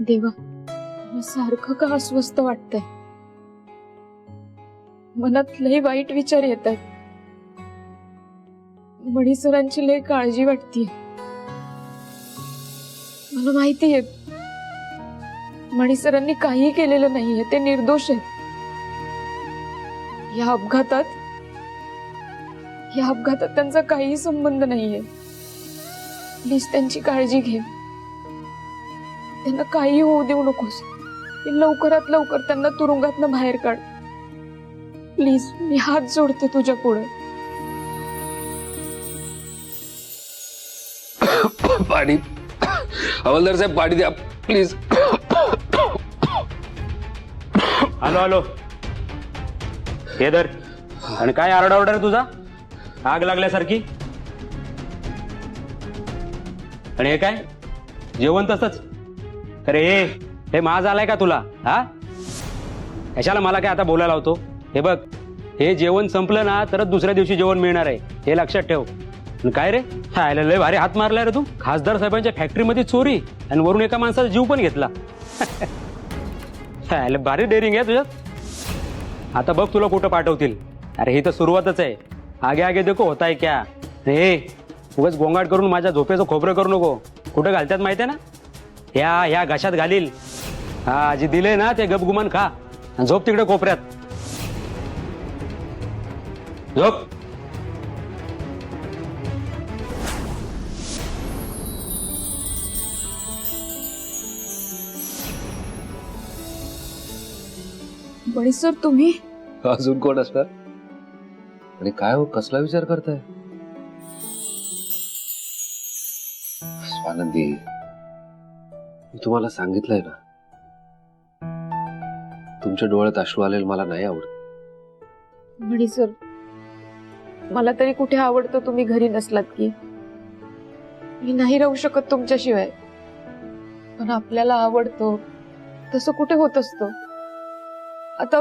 देवा, मला सारखं का अस्वस्थ वाटतंय. मनात लय वाईट विचार येत आहेत. मणी सरांची लय काळजी वाटतीये. मला माहितीये मणी सरांनी काही केलेलं नाहीये, ते निर्दोष आहेत. या अपघातात त्यांचा काही संबंध नाहीये. प्लीज त्यांची काळजी घे. त्यांना काही होऊ देऊ नकोस. लवकरात लवकर त्यांना तुरुंगातनं बाहेर काढ. प्लीज, मी हात जोडते तुझ्या पुढे. पाणी, हवालदार साहेब पाणी द्या प्लीज. आलो आलो. हे धर. आणि काय आरडाओरडा रे तुझा? आग लागल्यासारखी. आणि हे काय जेवण तसंच? अरे हे माज आलाय का तुला? हा, कशाला मला काय आता बोलायला होतो? हे बघ, हे जेवण संपलं ना तरच दुसऱ्या दिवशी जेवण मिळणार आहे, हे लक्षात ठेव. काय रे, खायला लय भारी हात मारलाय रे तू. खासदार साहेबांच्या फॅक्टरीमध्ये चोरी आणि वरून एका माणसाचा जीव पण घेतला. खायला भारी डेअरिंग आहे तुझ्यात. आता बघ तुला कुठं पाठवतील. अरे ही तर सुरुवातच आहे. आगे आगे देखो होता है क्या. हे उगाच गोंगाट करून माझ्या झोपेचं खोबरं करू नको. कुठं घालतात माहिती आहे ना? ह्या घशात घालील. हा, जे दिले ना ते गपगुमान खा आणि झोप तिकडे कोपऱ्यात. झोप. मणी सर, तुम्ही? अजून कोण असणार? आणि काय हो, कसला विचार करताय? स्वानंदी, मी तुम्हाला सांगितलंय ना, तुमच्या डोळ्यात अश्रू आलेलं मला नाही आवडत. मणी सर, मला तरी कुठे आवडतं तुम्ही घरी नसलात की. मी नाही राहू शकत तुमच्याशिवाय. पण आपल्याला आवडतं तसं कुठे होत असतं. आता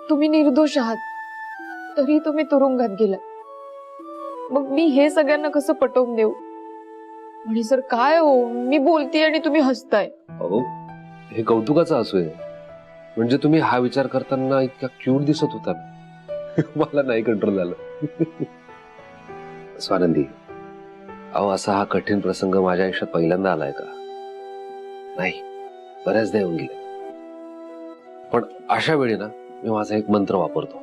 तुम्ही निर्दोष आहात, तरी तुम्ही तुरुंगात गेला. मग मी हे सगळ्यांना कसं पटवून देऊ? म्हणे सर, काय हो, मी बोलते आणि तुम्ही हसताय. अहो, हे कौतुकाचं हसू आहे. म्हणजे तुम्ही हा विचार करताना इतका क्यूट दिसत होता ना, मला नाही कंट्रोल झालं. स्वानंदी, अहो, असा हा कठीण प्रसंग माझ्या आयुष्यात पहिल्यांदा आलाय का? नाही, बऱ्याचदा येऊन गेले. पण अशा वेळी ना मी माझा एक मंत्र वापरतो.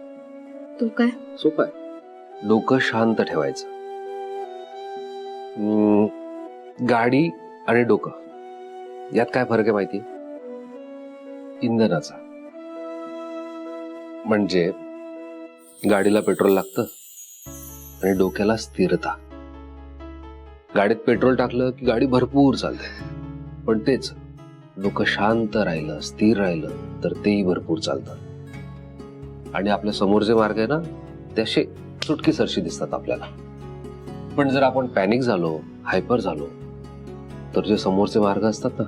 तो काय? सोपं आहे. डोकं शांत ठेवायचं. गाडी आणि डोकं यात काय फरक आहे माहिती? इंधनाचा. म्हणजे गाडीला पेट्रोल लागतं आणि डोक्याला स्थिरता. गाडीत पेट्रोल टाकलं की गाडी भरपूर चालते. पण तेच डोकं शांत राहिलं, स्थिर राहिलं तर तेही भरपूर चालतं. आणि आपल्या समोरचे मार्ग आहे ना, ते असे चुटकीसरशी दिसतात आपल्याला. पण जर आपण पॅनिक झालो, हायपर झालो, तर जे समोरचे मार्ग असतात ना,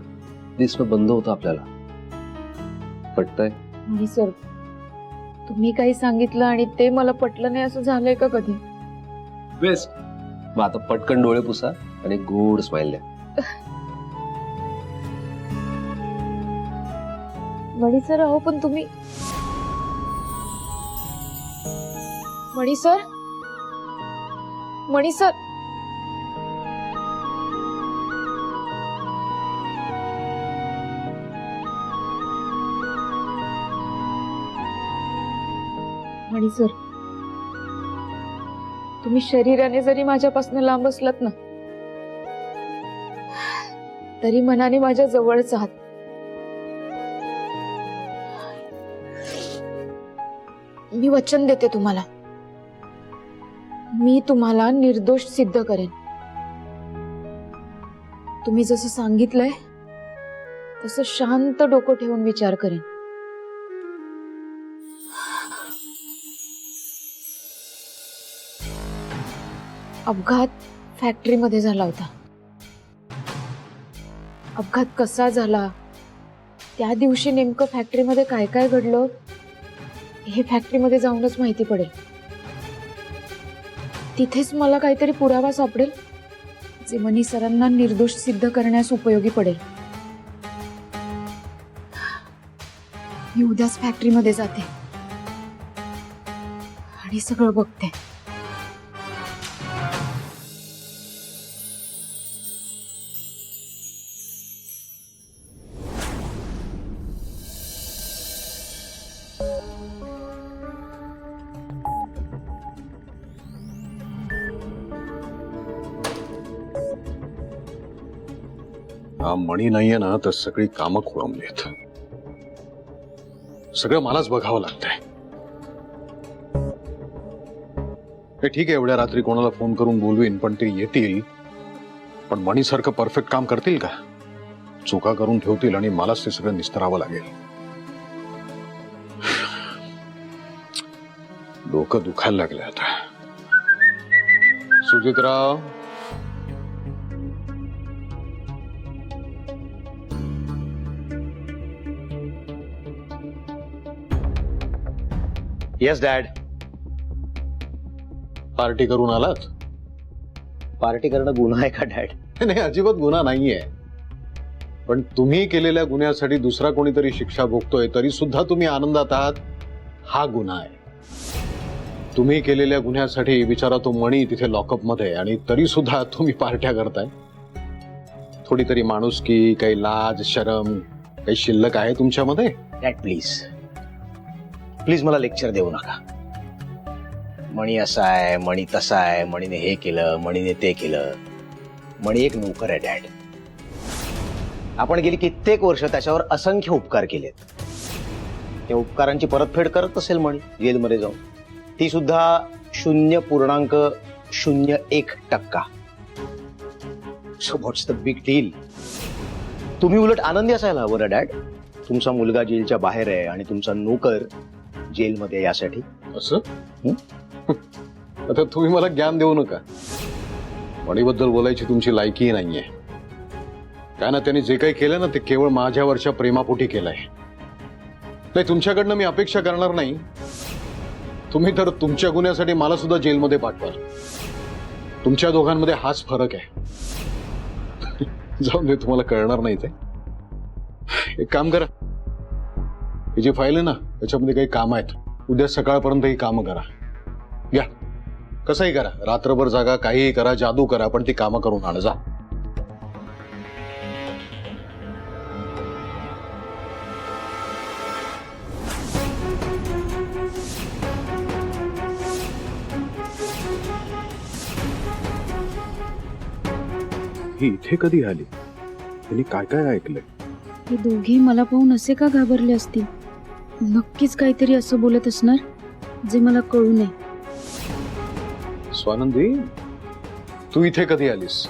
दिसणं बंद होतं आपल्याला. पटतंय? नाही सर, तुम्ही काही सांगितलं आणि ते मला पटलं नाही असं झालंय का कधी? बेस्ट. मग आता पटकन डोळे पुसा आणि गोड स्माइल द्या. मणी सर, अहो पण तुम्ही. मणी सर, मणी सर. मणी सर, तुम्ही शरीराने जरी माझ्यापासून लांब असलात ना, तरी मनाने माझ्या जवळच आहात. मी वचन देते तुम्हाला, मी तुम्हाला निर्दोष सिद्ध करेन. तुम्ही जसं सांगितलंय तसं शांत डोकं ठेवून विचार करेन. अपघात फॅक्टरीमध्ये झाला होता. अपघात कसा झाला, त्या दिवशी नेमकं फॅक्टरीमध्ये काय काय घडलं, हे फॅक्टरीमध्ये जाऊनच माहिती पडेल. तिथेच मला काहीतरी पुरावा सापडेल जे मनी सरांना निर्दोष सिद्ध करण्यास उपयोगी पडेल. मी उद्याच फॅक्टरीमध्ये जाते आणि सगळं बघते. हा मणी नाहीये ना तर सगळी कामं खोळंबलीत. सगळं मलाच बघावं लागतंय. हे ठीक आहे, एवढ्या रात्री कोणाला फोन करून बोलवीन, पण ते येतील. पण मणीसारखं परफेक्ट काम करतील का? चुका करून ठेवतील आणि मलाच ते सगळं निस्तरावं लागेल. डोकं दुखायला लागलं आता. सुजितराव, येस डॅड. पार्टी करून आलात? पार्टी करणं गुन्हा आहे का डॅड? नाही, अजिबात गुन्हा नाहीये. पण तुम्ही केलेल्या गुन्ह्यासाठी दुसरा कोणीतरी शिक्षा भोगतोय तरी सुद्धा तुम्ही आनंदात आहात, हा गुन्हा आहे. तुम्ही केलेल्या गुन्ह्यासाठी बिचारा तो मणी तिथे लॉकअप मध्ये, आणि तरी सुद्धा तुम्ही पार्ट्या करताय. थोडी तरी माणुसकी, काही लाज शरम काही शिल्लक आहे तुमच्यामध्ये? डॅड प्लीज प्लीज मला लेक्चर देऊ नका. मणी असा आहे, मणी तसा आहे, मणीने हे केलं, मणीने ते केलं. मणी एक नोकर आहे डॅड. आपण गेली कित्येक वर्ष त्याच्यावर असंख्य उपकार केलेत. त्या उपकारांची परतफेड करत असेल मणी जेलमध्ये जाऊन, ती सुद्धा 0.01%. So what's the big deal? तुम्ही उलट आनंदी असायला हवं ना डॅड. तुमचा मुलगा जेलच्या बाहेर आहे आणि तुमचा नोकर जेलमध्ये यासाठी. असं आता तुम्ही मला ज्ञान देऊ नका. मणीबद्दल बोलायची तुमची लायकी नाहीये. काय ना, त्यांनी जे काही केलं ना ते केवळ माझ्यावरच्या प्रेमापोटी केलंय. नाही, तुमच्याकडनं मी अपेक्षा करणार नाही. तुम्ही तर तुमच्या गुन्ह्यासाठी मला सुद्धा जेलमध्ये पाठवाल. तुमच्या दोघांमध्ये हाच फरक आहे. जाऊन दे, तुम्हाला कळणार नाही ते. एक काम करा, ही जी फाईल आहे ना त्याच्यामध्ये काही काम आहेत. उद्या सकाळपर्यंत ही कामं करा. या, कसंही करा, रात्रभर जागा, काहीही करा, जादू करा, पण ती कामं करून आण. जा. ही इथे कधी आली? त्यांनी काय काय ऐकलंय? हे दोघे मला पाहून असे का घाबरले असतील? नक्कीच काहीतरी असं बोलत असणार जे मला कळू नये. स्वानंदी, तू इथे कधी आलीस?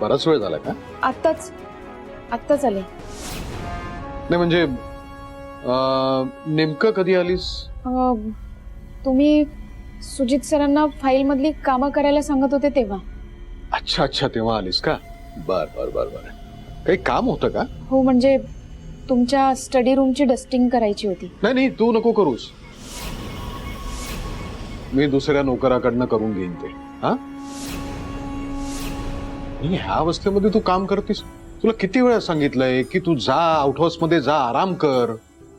बराच वेळ झाला का? आत्ताच आले. नाही म्हणजे नेमकं कधी आलीस? तुम्ही सुजित सरांना फाईल मधली कामं करायला सांगत होते तेव्हा. अच्छा, तेव्हा आलीस का? बर बर बर बर. काही काम होतं का? हो, म्हणजे तुमच्या स्टडी रूमची डस्टिंग करायची होती. नाही, तू नको करूस. मी दुसऱ्या नोकराकडनं करून घेईन ते. हा, ह्या अवस्थेमध्ये तू काम करतीस? तुला किती वेळा सांगितलंय की तू जा, आउट हाऊस मध्ये जा, आराम कर.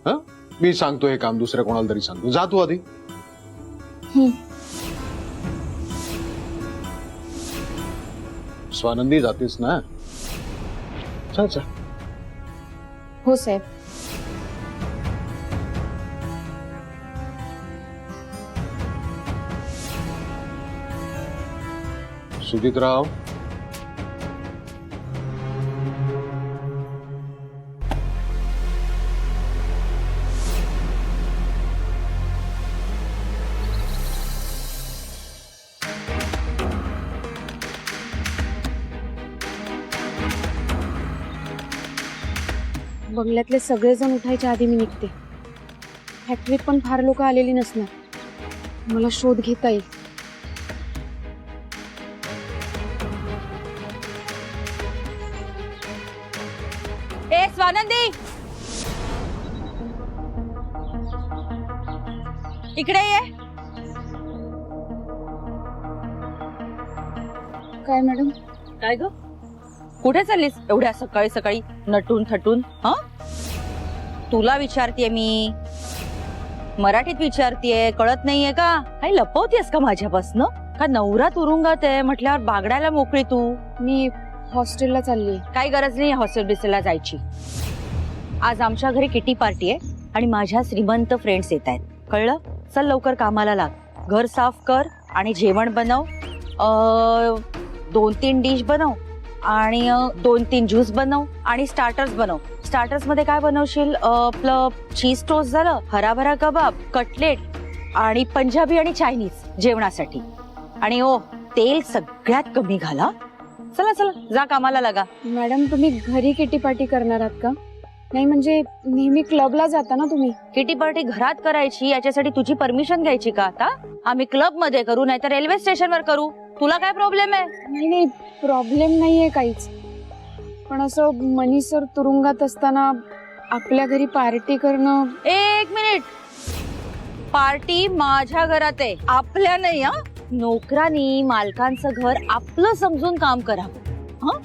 हा, मी सांगतो हे काम दुसऱ्या कोणाला तरी सांगतो. जा तू आधी. स्वानंदी, जातेस ना? जा. हो साहेब. सुजितराव, बंगल्यातले सगळेजण उठायच्या आधी मी निघते. फॅक्टरीत पण फार लोक आलेली नसणार. मला शोध घेता येईल. ए स्वानंदी, इकडे ये. काय मॅडम? काय ग? कुठे चाललीस एवढ्या सकाळी सकाळी नटून थटून? हा, तुला विचारतेय मी, मराठीत विचारतेय, कळत नाहीये का? काही लपवतेस का माझ्यापासनं? का नवरा तुरुंगात आहे म्हटल्यावर बागडायला मोकळी तू? मी हॉस्टेलला चालली. काही गरज नाही हॉस्टेल बिस्टेलला जायची. आज आमच्या घरी किटी पार्टी आहे आणि माझ्या श्रीमंत फ्रेंड्स येत आहेत, कळलं? चल लवकर कामाला लाग. घर साफ कर आणि जेवण बनव. 2-3 डिश बनव आणि 2-3 ज्यूस बनव आणि स्टार्टर्स बनव. स्टार्टर्स मध्ये काय बनवशील? आपलं चीज टोस्ट झालं, हराभरा कबाब, कटलेट आणि पंजाबी आणि चायनीज जेवणासाठी. आणि तेल सगळ्यात कमी घाला. चला चला जा कामाला लागा. मॅडम तुम्ही घरी किटी पार्टी करणार आहात का? नाही म्हणजे नेहमी क्लबला जाता ना तुम्ही. किटी पार्टी घरात करायची याच्यासाठी तुझी परमिशन घ्यायची का आता? आम्ही क्लब मध्ये करू नाही तर रेल्वे स्टेशनवर करू. तुला काय प्रॉब्लेम आहे? नाही नाही प्रॉब्लेम नाहीये काहीच, पण असं मनी सर तुरुंगात असताना आपल्या घरी पार्टी करणं. 1 मिनिट. पार्टी माझ्या घरात आहे, आपल्या नाही. हा, नोकरांनी मालकांचं घर आपलं समजून काम करावं. हा,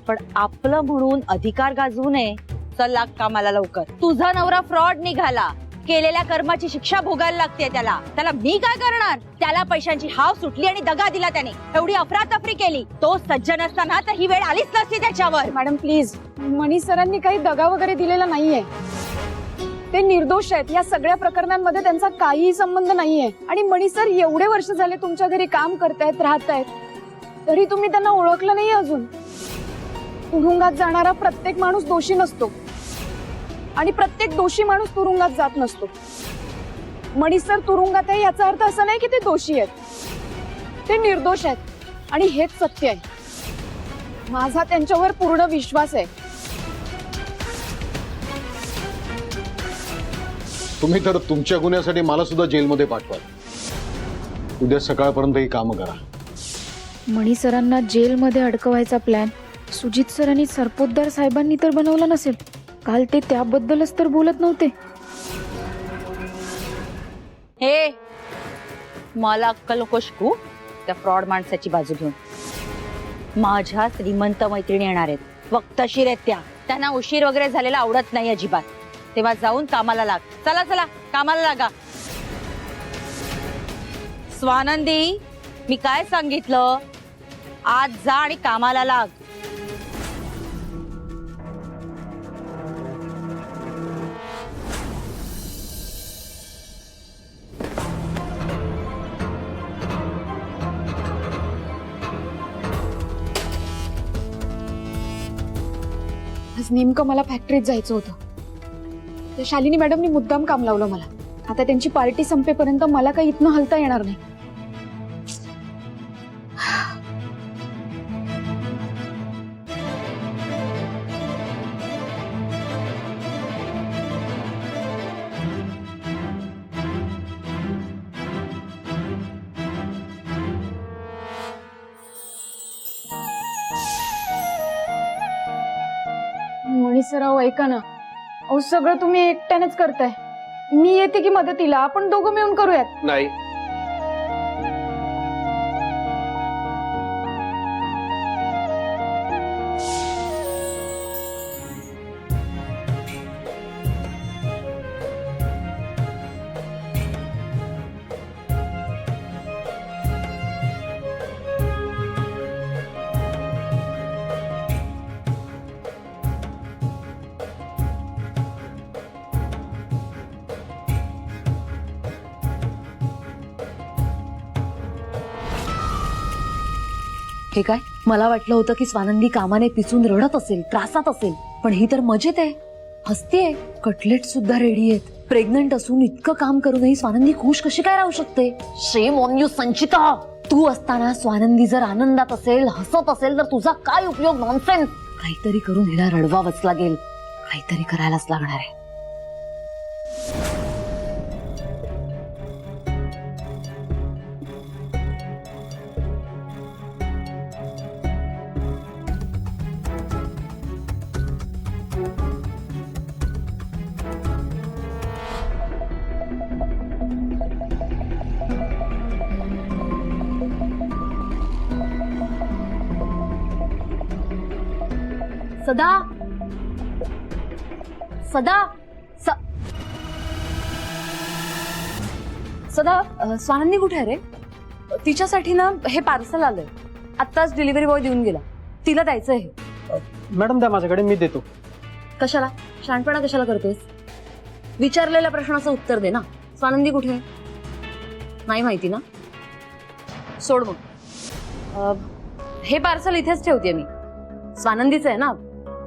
पण आपलं म्हणून अधिकार गाजवू नये. चल लाग कामाला लवकर. तुझा नवरा फ्रॉड निघाला, केलेल्या कर्माची शिक्षा भोगायला लागते त्याला. त्याला मी काय करणार? त्याला पैशांची हाव सुटली आणि दगा दिला त्याने. एवढी अफरातफरी केली. तो सज्जन असताना तर ही वेळ आलीच नसती त्याच्यावर. मॅडम प्लीज, मनी सरांनी काही दगा वगैरे दिलेला नाहीये. ते निर्दोष आहेत. या सगळ्या प्रकरणांमध्ये त्यांचा काहीही संबंध नाहीये. आणि मनी सर एवढे वर्ष झाले तुमच्या घरी काम करतायत, राहतायत, तरी तुम्ही त्यांना ओळखलं नाही अजून. तुरुंगात जाणारा प्रत्येक माणूस दोषी नसतो आणि प्रत्येक दोषी माणूस तुरुंगात जात नसतो. मनी सर तुरुंगात आहे याचा अर्थ असा नाही की ते दोषी आहेत. ते निर्दोष आहेत आणि हेच सत्य आहे. माझा त्यांच्यावर पूर्ण विश्वास आहे. तुम्ही तर तुमच्या गुन्ह्यासाठी मला सुद्धा जेलमध्ये पाठवाल. उद्या सकाळपर्यंत ही कामं करा. मणी सरांना जेलमध्ये अडकवायचा प्लॅन सुजित सरांनी सरपोतदार साहेबांनी तर बनवला नसेल. काल ते त्याबद्दलच तर बोलत नव्हते. हे मला अक्कल नको शिकू त्या फ्रॉड माणसाची बाजू घेऊन. माझ्या श्रीमंत मैत्रिणी येणार आहेत, वक्तशीर आहेत त्या. त्यांना उशीर वगैरे झालेला आवडत नाही अजिबात. तेव्हा जाऊन कामाला लाग. चला चला कामाला लागा. स्वानंदी, मी काय सांगितलं? आज जा आणि कामाला लाग. आज नेमकं मला फॅक्टरीत जायचं होतं. त्या शालिनी मॅडमनी मुद्दाम काम लावलं मला. आता त्यांची पार्टी संपेपर्यंत मला काही इथनं हलता येणार नाही. मणी सराव ऐका ना, अहो सगळं तुम्ही एकट्यानेच करताय. मी येते की मदतीला, आपण दोघं मिळून करूयात. नाही, हे काय, मला वाटलं होतं की स्वानंदी कामाने पिचून रडत असेल, त्रासात असेल, पण ही तर मजेत आहे, हसतेय. कटलेट सुद्धा रेडी आहेत. प्रेग्नंट असून इतकं काम करूनही स्वानंदी खुश कशी काय राहू शकते? शेम ऑन यू संचिता. तू असताना स्वानंदी जर आनंदात असेल, हसत असेल, तर तुझा काय उपयोग? नॉनसेन्स. काहीतरी करून हिला रडवावंच लागेल. काहीतरी करायलाच लागणार आहे. सदा सदा स- सदा स्वानंदी कुठे आहे रे? तिच्यासाठी ना हे पार्सल आलंय, आत्ताच डिलिव्हरी बॉय देऊन गेला, तिला द्यायचं आहे. मॅडम द्या माझ्याकडे, मी देतो. कशाला शहाणपणा कशाला करतोयस? विचारलेल्या प्रश्नाचं उत्तर दे ना. स्वानंदी कुठे आहे? नाही माहिती ना? सोड मग. हे पार्सल इथेच ठेवते मी, स्वानंदीचं आहे ना,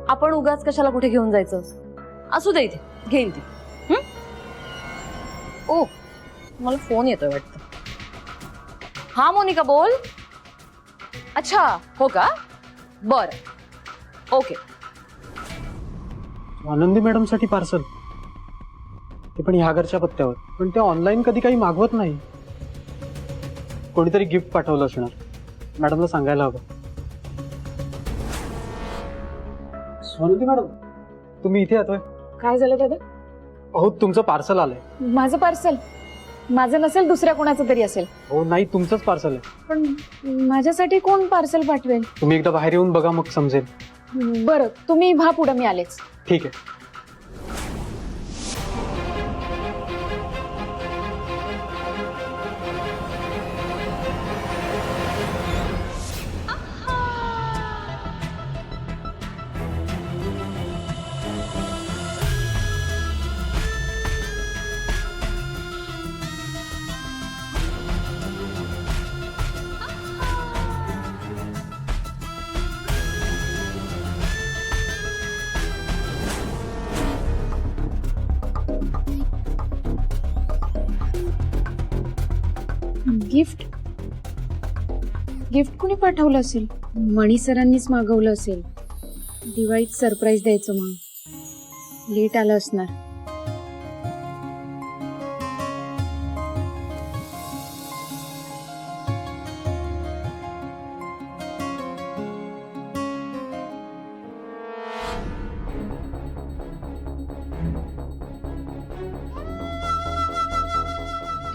आपण उगाच कशाला कुठे घेऊन जायचं. असू दे इथे, घेईल ती. ओ मला फोन येतोय वाटतं. हा मोनिका बोल. अच्छा हो का, बर ओके. आनंदी मॅडम साठी पार्सल, ते पण ह्या घरच्या पत्त्यावर. पण ते ऑनलाईन कधी काही मागवत नाही. कोणीतरी गिफ्ट पाठवलं असणार, मॅडमला सांगायला हवं. स्वानंदी मॅडम तुम्ही इथे येतोय? काय झालं दादा? हो तुमचं पार्सल आलंय. माझं पार्सल? माझं नसेल, दुसऱ्या कोणाचं तरी असेल. हो नाही, तुमचंच पार्सल आहे. पण माझ्यासाठी कोण पार्सल पाठवेल? तुम्ही एकदा बाहेर येऊन बघा, मग समजेल. बरं तुम्ही व्हा पुढे, मी आलेच. ठीक आहे. गिफ्ट गिफ्ट कोणी पाठवलं असेल? मणी सरांनीच मागवलं असेल. दिवाळीत सरप्राईज द्यायचं, मग लेट आलं असणार.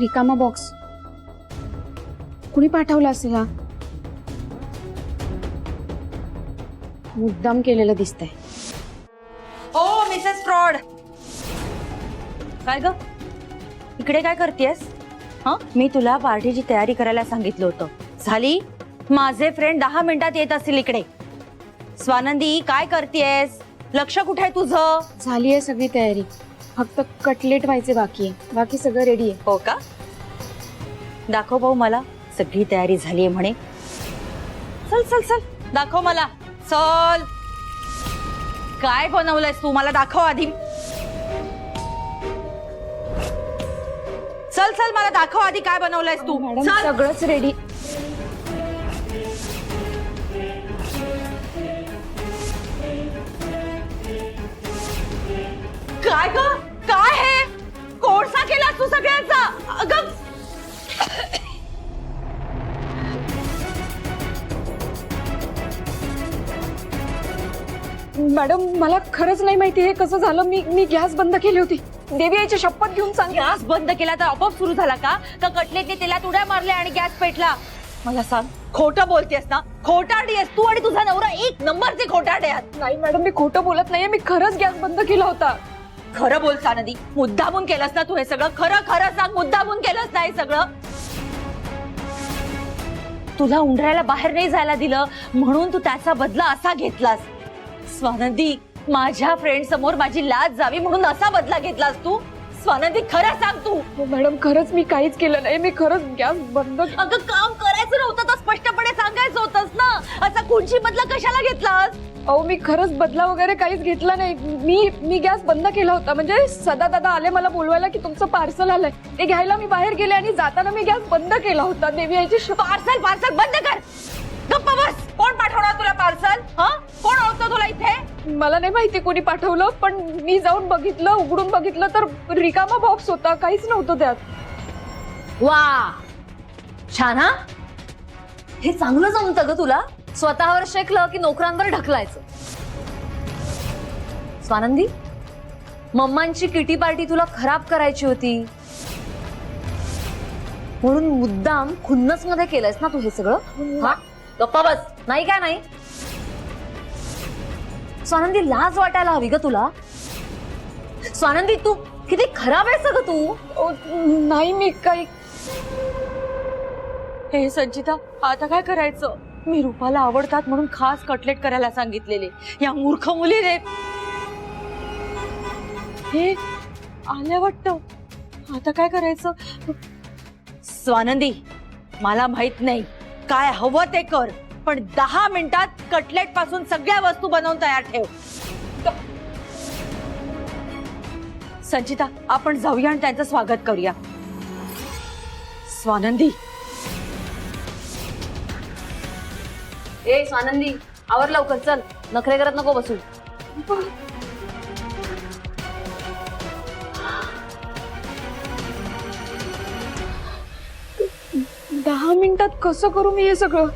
रिकामा बॉक्स कुणी पाठवला असेल? हा मुद्दाम केलेलं दिसतंय. ओ मिसेस फ्रॉड, काय ग इकडे काय करतेस? हा, मी तुला पार्टीची तयारी करायला सांगितलं होतं, झाली? माझे फ्रेंड 10 मिनिटात येत असतील इकडे. स्वानंदी काय करतेस? लक्ष कुठे आहे तुझं? झाली आहे सगळी तयारी, फक्त कटलेट व्हायचे बाकी आहे. बाकी सगळं रेडी आहे. हो का? दाखव भाऊ मला, सगळी तयारी झालीये म्हणे. चल चल चल दाखव मला, चल. काय बनवलंयस तू, मला दाखव आधी. चल चल मला दाखव आधी, काय बनवलंयस तू. मॅडम चल. सगळंच रेडी. काय ग, काय हे कोळसा केलास तू सगळ्यांचा? अगं मॅडम मला खरंच नाही माहिती हे कसं झालं. मी गॅस बंद केली होती. देवी आईची शपथ घेऊन सांग. गॅस बंद केला तर आपोआप सुरू झाला का? का कटलेटने तेलात उड्या मारल्या आणि गॅस पेटला? मला सांग, खोटं बोलतेस ना? खोटारडी आहेस तू आणि तुझा नवरा, एक नंबरचे खोटारडे आहात. नाही मॅडम, मी खोटं बोलत नाहीये. मी खरंच गॅस बंद केला होता. खरं बोल सानदी, मुद्दामून केलंस ना तू हे सगळं? खरं खरं सांग, मुद्दामून केलंस ना हे सगळं? तुला उंडरायला बाहेर नाही जायला दिलं म्हणून तू त्याचा बदला असा घेतलास. स्वानंदी, माझ्या फ्रेंड समोर माझी लाज जावी म्हणून असा बदला घेतलास तू? स्वानंदी खरं सांग तू. मॅडम खरंच मी काहीच केलं नाही. मी खरंच गॅस बंद. अगं काम करायचं नव्हतं तर स्पष्टपणे सांगायचं होतंस ना. असा कोणची बदला कशाला घेतलास? अहो मी खरंच बदला वगैरे काहीच घेतला नाही. मी गॅस बंद केला होता. म्हणजे सदा दादा आले मला बोलवायला की तुमचं पार्सल आलंय, ते घ्यायला मी बाहेर गेले आणि जाताना मी गॅस बंद केला होता. देवी आईची पार्सल बंद कर. गप्प बस. कोण पाठवणार तुला पार्सल? हा, कोण ओळखतो तुला इथे? मला नाही माहिती कोणी पाठवलं, पण मी जाऊन बघितलं, उघडून बघितलं तर रिकामा बॉक्स होता, काहीच नव्हतं त्यात. वा छान. हा, हे चांगलं जमतं ग तुला. स्वतःवर शेकलं की नोकरांवर ढकलायचं. स्वानंदी, मम्मांची किटी पार्टी तुला खराब करायची होती म्हणून मुद्दाम खुन्नस मध्ये केलंयस ना तू हे सगळं? हा, गप्पा बस. नाही काय नाही. स्वानंदी लाज वाटायला हवी ग तुला. स्वानंदी तू किती खराब आहेस ग तू. नाही मी काही हे संचिता, आता काय करायचं? मी रूपाला आवडतात म्हणून खास कटलेट करायला सांगितलेले. या मूर्ख मुलीने हे आल्या वाटतं. आता काय करायचं? स्वानंदी, मला माहित नाही, काय हवं ते कर, पण 10 मिनिटात कटलेट पासून सगळ्या वस्तू बनवून तयार ठेव. संचिता, आपण जाऊया आणि त्यांचं स्वागत करूया. स्वानंदी, ए स्वानंदी, आवर लवकर, चल. नखरे करत नको बसू. दहा मिनिटात कसं करू मी हे सगळं?